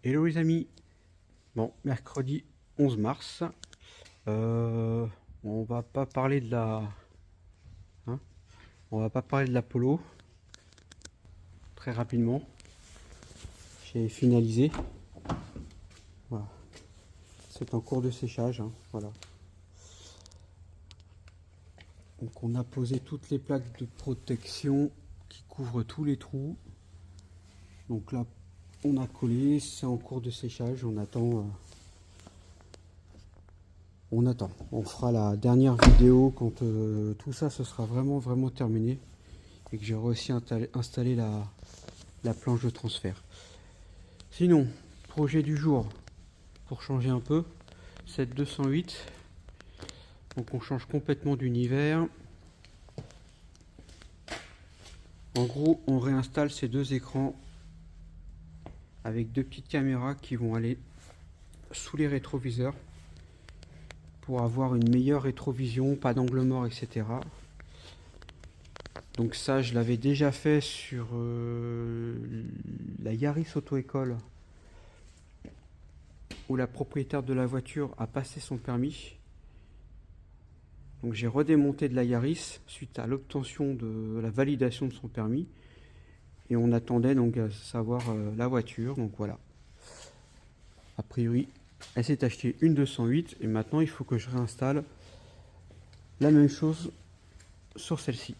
Hello les amis. Bon, mercredi 11 mars. On va pas parler de la, hein, on va pas parler de la polo. Très rapidement, j'ai finalisé. Voilà. C'est en cours de séchage. Voilà. Donc on a posé toutes les plaques de protection qui couvrent tous les trous. Donc là, on a collé. C'est en cours de séchage. On attend. On fera la dernière vidéo quand tout ça ce sera vraiment terminé et que j'aurai aussi installé la planche de transfert. Sinon, projet du jour, pour changer un peu, cette 208. Donc on change complètement d'univers. En gros, on réinstalle ces deux écrans avec deux petites caméras qui vont aller sous les rétroviseurs pour avoir une meilleure rétrovision, pas d'angle mort, etc. Donc ça, je l'avais déjà fait sur la Yaris Auto-École, où la propriétaire de la voiture a passé son permis. Donc j'ai redémonté de la Yaris suite à l'obtention de la validation de son permis. Et on attendait donc à savoir la voiture. Donc voilà. A priori, elle s'est achetée une 208 et maintenant il faut que je réinstalle la même chose sur celle-ci.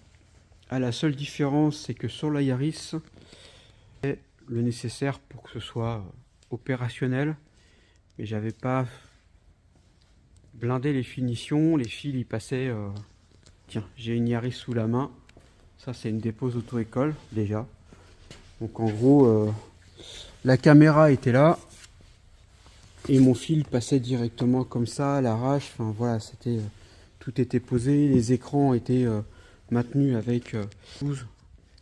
La seule différence, c'est que sur la Yaris, c'est le nécessaire pour que ce soit opérationnel. Mais j'avais pas blindé les finitions, les fils y passaient. Tiens, j'ai une Yaris sous la main. Ça, c'est une dépose auto-école déjà. Donc en gros, la caméra était là et mon fil passait directement comme ça à l'arrache. Enfin voilà, c'était tout était posé, les écrans étaient maintenus avec 12.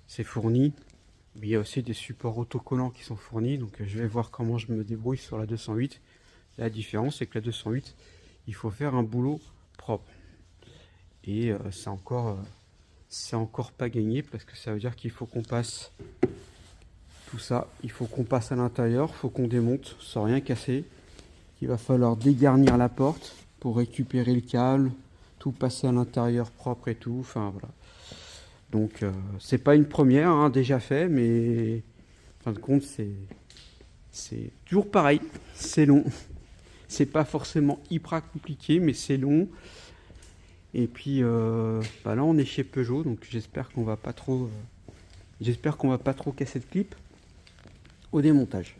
C'est fourni. Mais il y a aussi des supports autocollants qui sont fournis. Donc je vais voir comment je me débrouille sur la 208. La différence, c'est que la 208, il faut faire un boulot propre. Et c'est encore pas gagné parce que ça veut dire qu'il faut qu'on passe tout ça. Il faut qu'on passe à l'intérieur, il faut qu'on démonte sans rien casser. Il va falloir dégarnir la porte pour récupérer le câble, tout passer à l'intérieur propre et tout. Enfin voilà. Donc c'est pas une première, hein, déjà fait, mais en fin de compte c'est toujours pareil. C'est long. C'est pas forcément hyper compliqué, mais c'est long. Et puis bah là on est chez Peugeot, donc j'espère qu'on va pas trop casser de clip au démontage.